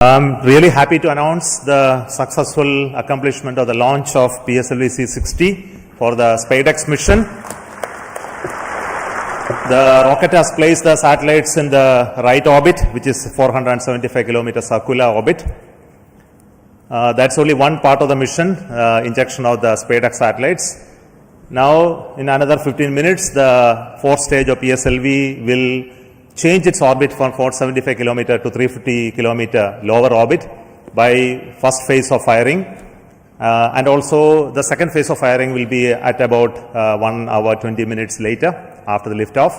I'm really happy to announce the successful accomplishment of the launch of PSLV-C60 for the SpaDeX mission. The rocket has placed the satellites in the right orbit, which is 475 kilometer circular orbit. That's only one part of the mission, injection of the SpaDeX satellites. Now, in another 15 minutes, the fourth stage of PSLV will change its orbit from 475 kilometer to 350 kilometer lower orbit by first phase of firing. And also the second phase of firing will be at about 1 hour 20 minutes later after the liftoff.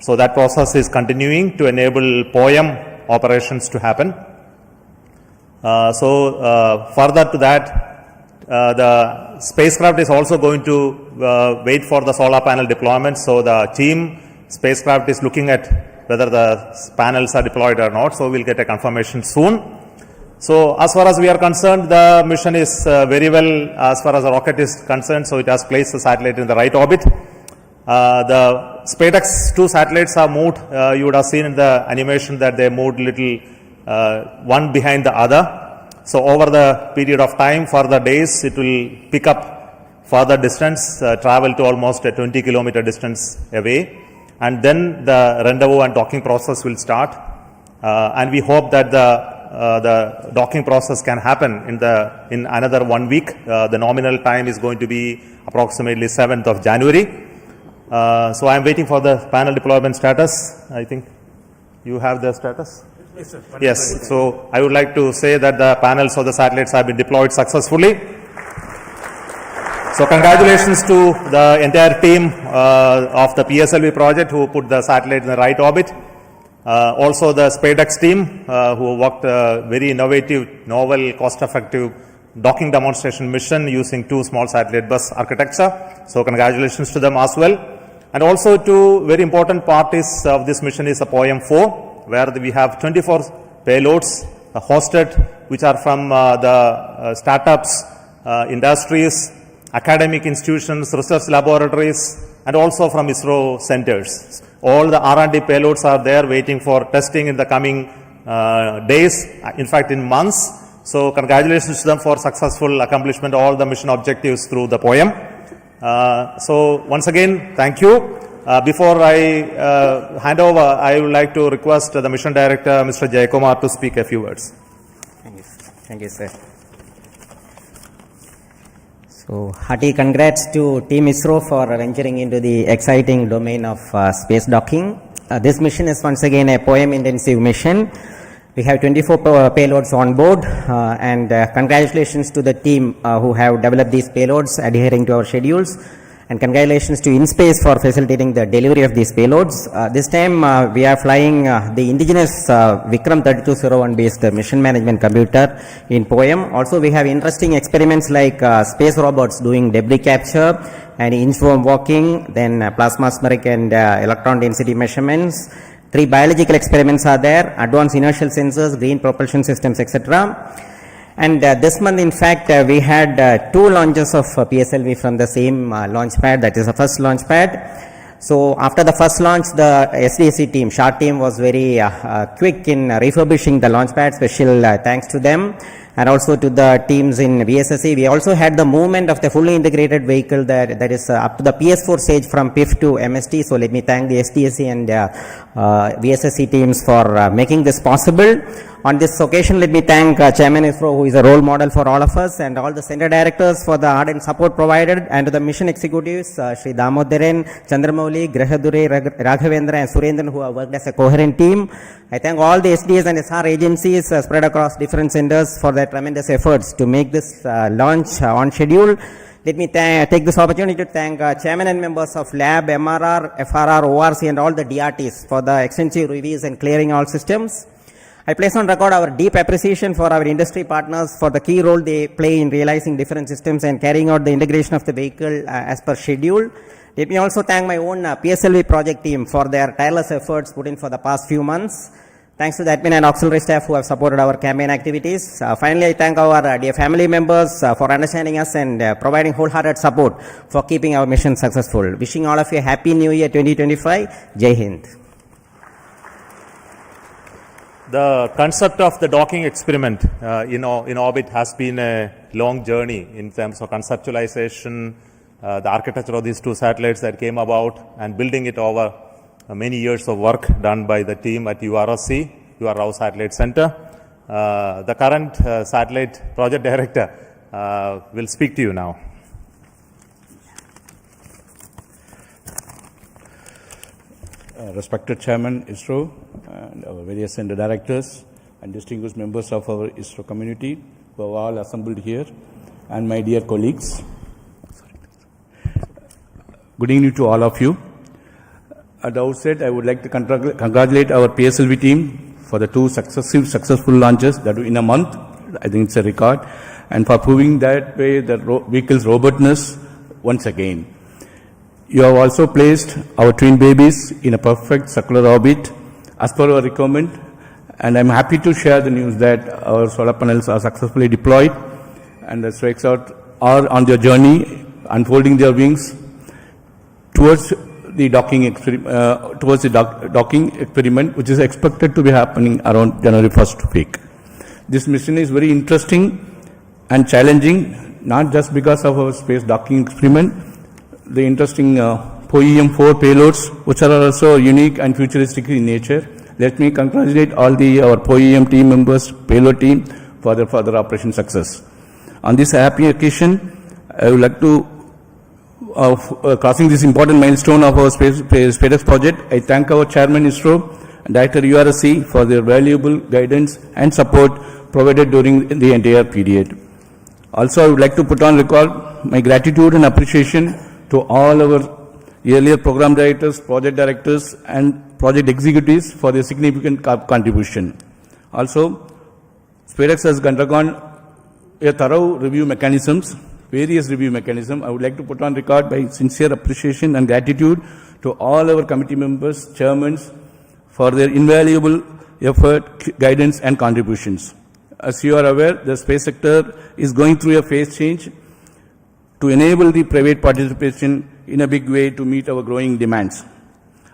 So that process is continuing to enable POEM operations to happen. Further to that, the spacecraft is also going to wait for the solar panel deployment. So the team spacecraft is looking at whether the panels are deployed or not. So we'll get a confirmation soon. So as far as we are concerned, the mission is very well as far as the rocket is concerned. So it has placed the satellite in the right orbit. The SpaDeX 2 satellites are moved. You would have seen in the animation that they moved little one behind the other. So over the period of time, for the days, it will pick up further distance, travel to almost a 20 kilometer distance away. And then the rendezvous and docking process will start. And we hope that the docking process can happen in another 1 week. The nominal time is going to be approximately 7th of January. So I am waiting for the panel deployment status. I think you have the status? Yes, sir. Yes. So I would like to say that the panels of the satellites have been deployed successfully. So congratulations to the entire team of the PSLV project who put the satellite in the right orbit. Also the SpaDeX team who worked a very innovative, novel, cost-effective docking demonstration mission using 2 small satellite bus architecture. So congratulations to them as well. And also two very important parties of this mission is the POEM-4, where we have 24 payloads hosted, which are from the startups, industries, academic institutions, research laboratories, and also from ISRO centers. All the R&D payloads are there waiting for testing in the coming days, in fact in months. So congratulations to them for successful accomplishment of all the mission objectives through the POEM. So once again, thank you. Before I hand over, I would like to request the mission director, Mr. Jayakumar, to speak a few words. Thank you, sir. So, hearty congrats to Team ISRO for venturing into the exciting domain of space docking. This mission is once again a POEM intensive mission. We have 24 payloads on board and congratulations to the team who have developed these payloads adhering to our schedules, and congratulations to InSpace for facilitating the delivery of these payloads. This time we are flying the indigenous Vikram 3201 based mission management computer in POEM. Also we have interesting experiments like space robots doing debris capture and inchworm walking, then plasmaspheric and electron density measurements. 3 biological experiments are there, advanced inertial sensors, green propulsion systems, etc. And this month, in fact, we had 2 launches of PSLV from the same launch pad, that is the first launch pad. So after the first launch, the SDSC team, SHART team, was very quick in refurbishing the launch pad. Special thanks to them, and also to the teams in VSSC. We also had the movement of the fully integrated vehicle that is up to the PS4 stage from PIF to MST. So let me thank the SDSC and VSSC teams for making this possible. On this occasion, let me thank Chairman ISRO, who is a role model for all of us, and all the center directors for the ardent support provided, and to the mission executives, Sri Damodaran, Chandramouli, Grahadure, Raghavendra, and Surendran, who have worked as a coherent team. I thank all the SDS and SR agencies spread across different centers for their tremendous efforts to make this launch on schedule. Let me take this opportunity to thank chairman and members of Lab, MRR, FRR, ORC, and all the DRTs for the extensive reviews and clearing all systems. I place on record our deep appreciation for our industry partners for the key role they play in realizing different systems and carrying out the integration of the vehicle as per schedule. Let me also thank my own PSLV project team for their tireless efforts put in for the past few months. Thanks to the admin and auxiliary staff who have supported our campaign activities. Finally, I thank our dear family members for understanding us and providing wholehearted support for keeping our mission successful. Wishing all of you a happy new year 2025. Jai Hind. The concept of the docking experiment in orbit has been a long journey in terms of conceptualization, the architecture of these two satellites that came about, and building it over many years of work done by the team at URSC, URO Satellite Center. The current satellite project director will speak to you now. Respected Chairman ISRO and our various center directors and distinguished members of our ISRO community who have all assembled here, and my dear colleagues. Good evening to all of you. At the outset, I would like to congratulate our PSLV team for the two successful launches that in a month. I think it's a record, and for proving that way the vehicle's robustness once again. You have also placed our twin babies in a perfect circular orbit as per our requirement, and I'm happy to share the news that our solar panels are successfully deployed and the SpaDeX are on their journey, unfolding their wings towards the docking experiment, which is expected to be happening around January 1st week. This mission is very interesting and challenging, not just because of our space docking experiment, the interesting POEM-4 payloads, which are also unique and futuristic in nature. Let me congratulate all our POEM team members, payload team, for their further operation success. On this happy occasion, I would like to, crossing this important milestone of our SpaDeX project, I thank our Chairman ISRO and Director URSC for their valuable guidance and support provided during the entire period. Also, I would like to put on record my gratitude and appreciation to all our earlier program directors, project directors, and project executives for their significant contribution. Also, SpaDeX has undergone a thorough review mechanisms, various review mechanisms. I would like to put on record my sincere appreciation and gratitude to all our committee members, chairmen, for their invaluable effort, guidance, and contributions. As you are aware, the space sector is going through a phase change to enable the private participation in a big way to meet our growing demands,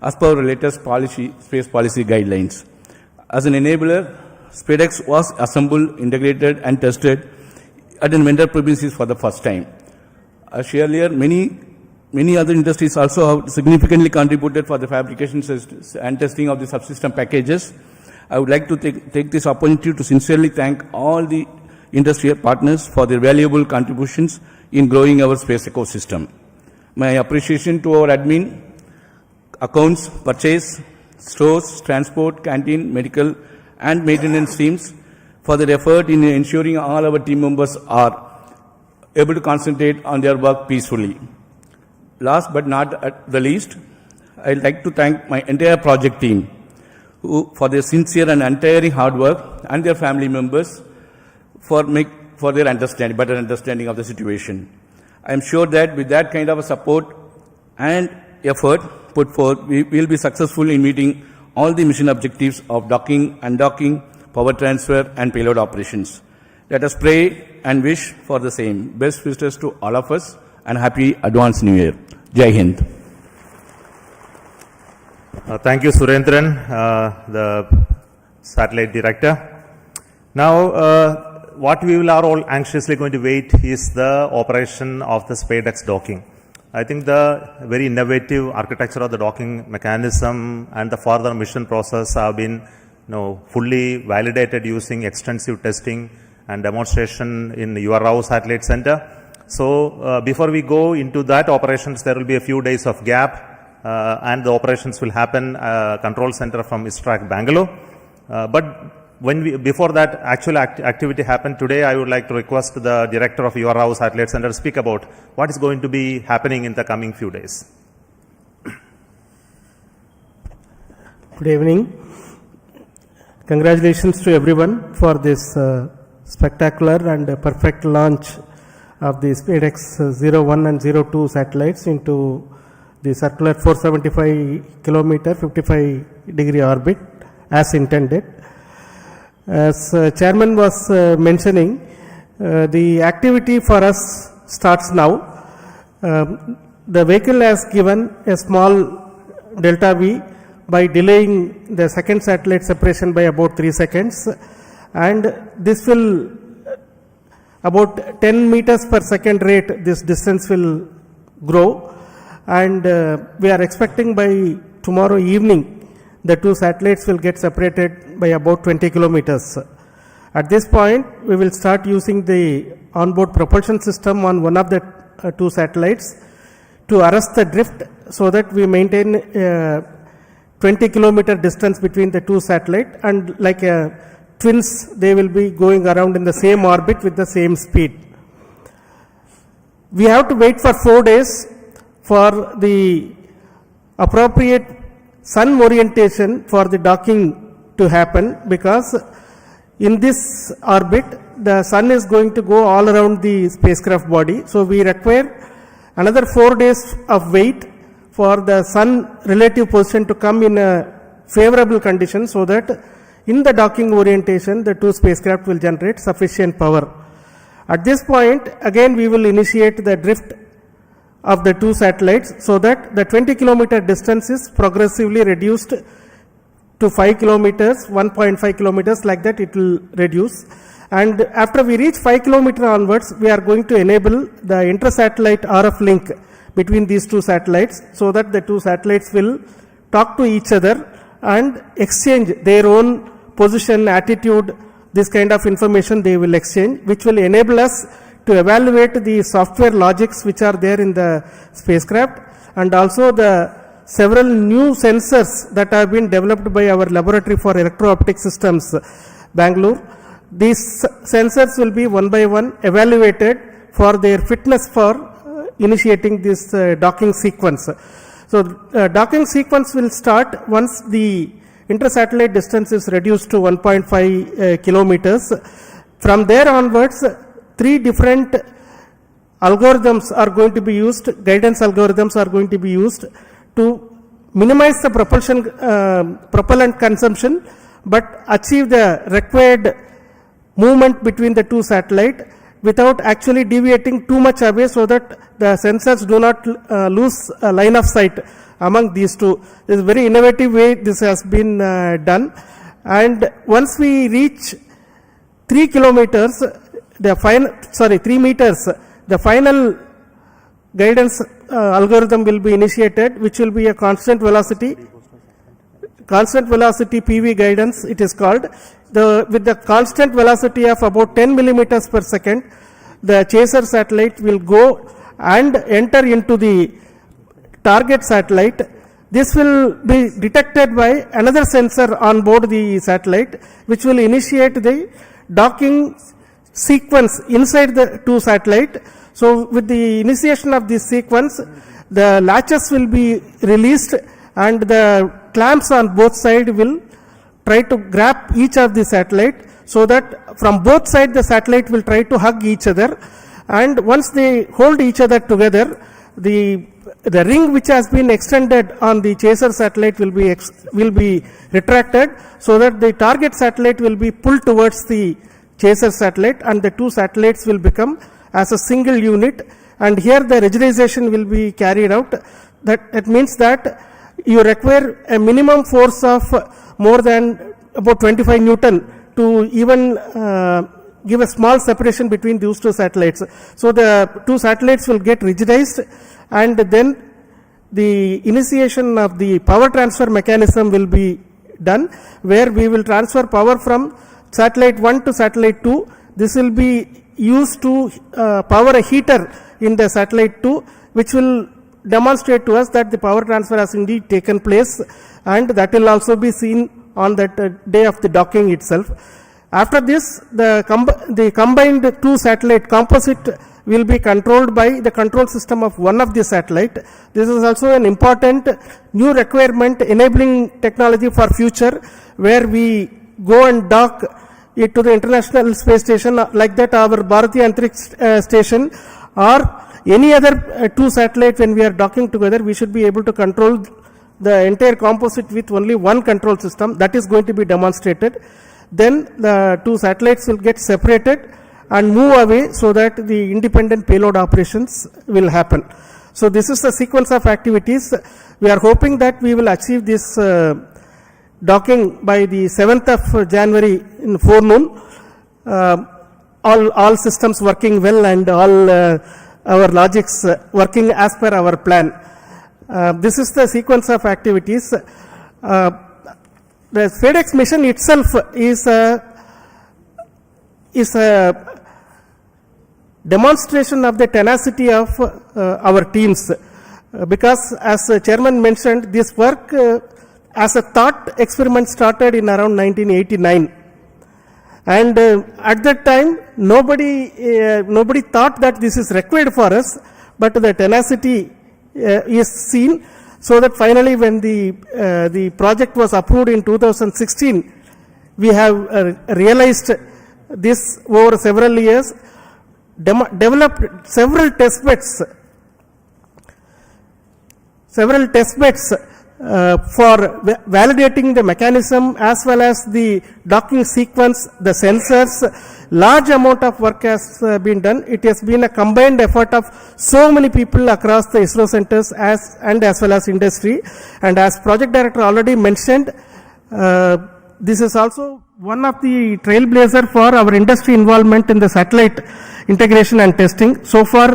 as per our latest space policy guidelines. As an enabler, SpaDeX was assembled, integrated, and tested at a vendor premises for the first time. As earlier, many other industries also have significantly contributed for the fabrication and testing of the subsystem packages. I would like to take this opportunity to sincerely thank all the industry partners for their valuable contributions in growing our space ecosystem. My appreciation to our admin, accounts, purchase, stores, transport, canteen, medical, and maintenance teams for their effort in ensuring all our team members are able to concentrate on their work peacefully. Last but not at the least, I'd like to thank my entire project team for their sincere and untiring hard work, and their family members for their better understanding of the situation. I am sure that with that kind of a support and effort put forth, we will be successful in meeting all the mission objectives of docking, undocking, power transfer, and payload operations. Let us pray and wish for the same. Best wishes to all of us, and happy advanced New Year. Jai Hind. Thank you, Surendran, the satellite director. Now, what we are all anxiously going to wait is the operation of the SpaDeX docking. I think the very innovative architecture of the docking mechanism and the further mission process have been fully validated using extensive testing and demonstration in URO Satellite Center. So before we go into that operations, there will be a few days of gap and the operations will happen control center from ISRO Bangalore. But before that actual activity happened today, I would like to request the director of URO Satellite Center to speak about what is going to be happening in the coming few days. Good evening. Congratulations to everyone for this spectacular and perfect launch of the SpaDeX 01 and 02 satellites into the circular 475 kilometer 55-degree orbit as intended. As chairman was mentioning, the activity for us starts now. The vehicle has given a small delta V by delaying the second satellite separation by about 3 seconds, and this will about 10 meters per second rate this distance will grow, and we are expecting by tomorrow evening the two satellites will get separated by about 20 kilometers. At this point we will start using the onboard propulsion system on one of the two satellites to arrest the drift, so that we maintain 20 kilometer distance between the two satellites, and like twins they will be going around in the same orbit with the same speed. We have to wait for 4 days for the appropriate sun orientation for the docking to happen, because in this orbit the sun is going to go all around the spacecraft body. So we require another 4 days of wait for the sun relative position to come in a favorable condition, so that in the docking orientation the two spacecraft will generate sufficient power. At this point again we will initiate the drift of the two satellites, so that the 20 kilometer distance is progressively reduced to 5 kilometers, 1.5 kilometers, like that it will reduce. And after we reach 5 kilometer onwards, we are going to enable the inter-satellite RF link between these two satellites, so that the two satellites will talk to each other and exchange their own position, attitude, this kind of information they will exchange, which will enable us to evaluate the software logics which are there in the spacecraft, and also the several new sensors that have been developed by our laboratory for electro-optic systems, Bangalore. These sensors will be one by one evaluated for their fitness for initiating this docking sequence. So docking sequence will start once the inter-satellite distance is reduced to 1.5 kilometers. From there onwards, 3 different algorithms are going to be used, guidance algorithms are going to be used to minimize the propellant consumption, but achieve the required movement between the two satellites without actually deviating too much away, so that the sensors do not lose a line of sight among these two. This is a very innovative way this has been done. And once we reach 3 kilometers, 3 meters, the final guidance algorithm will be initiated, which will be a constant velocity PV guidance it is called. With the constant velocity of about 10 millimeters per second, the chaser satellite will go and enter into the target satellite. This will be detected by another sensor on board the satellite, which will initiate the docking sequence inside the two satellites. So with the initiation of this sequence, the latches will be released and the clamps on both sides will try to grab each of the satellite, so that from both sides the satellite will try to hug each other, and once they hold each other together, the ring which has been extended on the chaser satellite will be retracted, so that the target satellite will be pulled towards the chaser satellite, and the two satellites will become as a single unit. And here the rigidization will be carried out. That means that you require a minimum force of more than about 25 Newton to even give a small separation between these two satellites. So the two satellites will get rigidized, and then the initiation of the power transfer mechanism will be done, where we will transfer power from satellite 1 to satellite 2. This will be used to power a heater in the satellite 2, which will demonstrate to us that the power transfer has indeed taken place, and that will also be seen on that day of the docking itself. After this, the combined two satellite composite will be controlled by the control system of one of the satellite. This is also an important new requirement enabling technology for future, where we go and dock it to the International Space Station, like that our Bharatiya Antariksh Station, or any other two satellites. When we are docking together, we should be able to control the entire composite with only one control system. That is going to be demonstrated. Then the two satellites will get separated and move away, so that the independent payload operations will happen. So this is the sequence of activities. We are hoping that we will achieve this docking by the 7th of January in forenoon. All systems working well and all our logics working as per our plan. This is the sequence of activities. The SpaDeX mission itself is a demonstration of the tenacity of our teams, because as the chairman mentioned, this work as a thought experiment started in around 1989, and at that time nobody thought that this is required for us, but the tenacity is seen, so that finally when the project was approved in 2016, we have realized this over several years, developed several test beds for validating the mechanism as well as the docking sequence, the sensors. Large amount of work has been done. It has been a combined effort of so many people across the ISRO centers as well as industry. And as project director already mentioned, this is also one of the trailblazer for our industry involvement in the satellite integration and testing. So far,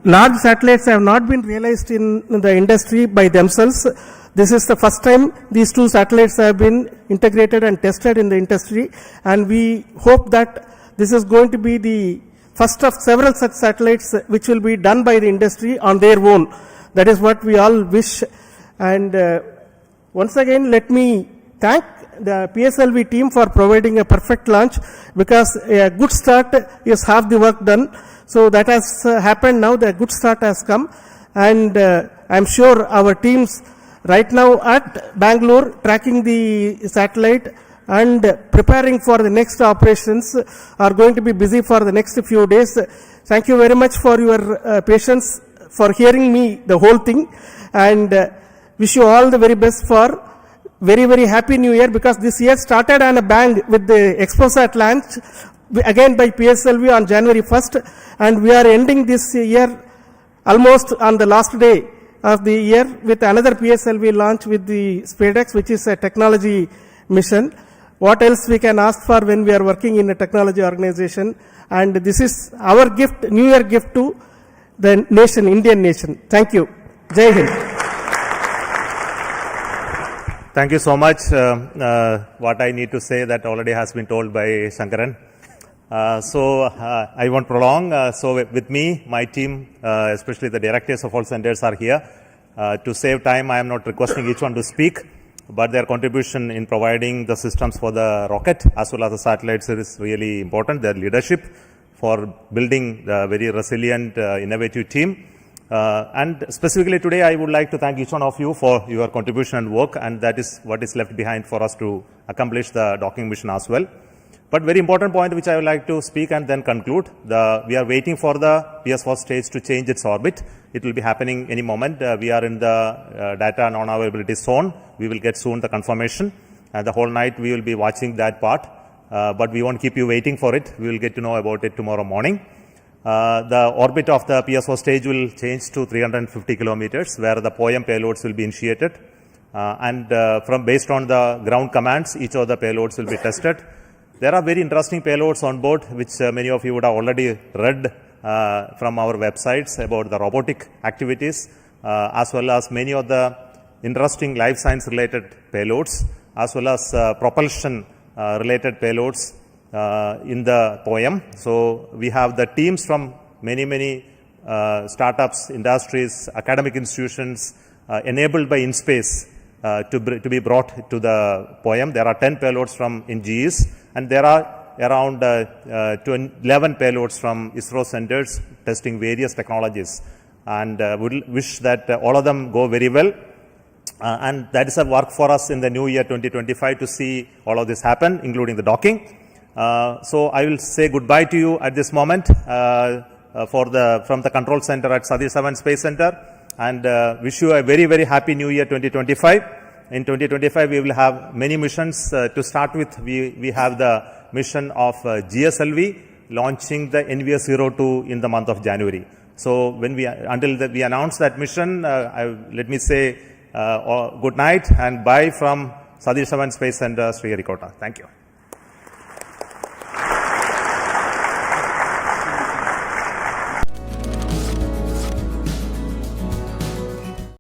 large satellites have not been realized in the industry by themselves. This is the first time these two satellites have been integrated and tested in the industry, and we hope that this is going to be the first of several such satellites which will be done by the industry on their own. That is what we all wish. And once again, let me thank the PSLV team for providing a perfect launch, because a good start is half the work done. So that has happened now, the good start has come, and I am sure our teams right now at Bangalore tracking the satellite and preparing for the next operations are going to be busy for the next few days. Thank you very much for your patience, for hearing me the whole thing, and wish you all the very best for very, very happy new year, because this year started on a bang with the ExpoSat launch again by PSLV on January 1st, and we are ending this year almost on the last day of the year with another PSLV launch with the SpaDeX, which is a technology mission. What else we can ask for when we are working in a technology organization? And this is our gift, New Year gift to the nation, Indian nation. Thank you. Jai Hind. Thank you so much. What I need to say that already has been told by Shankaran. I won't prolong. So with me, my team, especially the directors of all centers are here. To save time, I am not requesting each one to speak, but their contribution in providing the systems for the rocket as well as the satellites is really important. Their leadership for building the very resilient, innovative team. And specifically today, I would like to thank each one of you for your contribution and work, and that is what is left behind for us to accomplish the docking mission as well. But very important point which I would like to speak and then conclude. We are waiting for the PS4 stage to change its orbit. It will be happening any moment. We are in the data non-availability zone. We will get soon the confirmation. And the whole night we will be watching that part. But we won't keep you waiting for it. We will get to know about it tomorrow morning. The orbit of the PS4 stage will change to 350 kilometers, where the POEM payloads will be initiated. Based on the ground commands, each of the payloads will be tested. There are very interesting payloads on board, which many of you would have already read from our websites about the robotic activities, as well as many of the interesting life science related payloads, as well as propulsion related payloads in the POEM. So we have the teams from many startups, industries, academic institutions enabled by InSpace to be brought to the POEM. There are 10 payloads from INGEs, and there are around 11 payloads from ISRO centers testing various technologies. And we wish that all of them go very well. And that is a work for us in the new year 2025 to see all of this happen, including the docking. So I will say goodbye to you at this moment from the control center at Satish Dhawan Space Center, and wish you a very happy new year 2025. In 2025, we will have many missions. To start with, we have the mission of GSLV launching the NVS-02 in the month of January. So when we announce that mission, let me say Good night and bye from Satish Dhawan Space Center, Sriharikota. Thank you.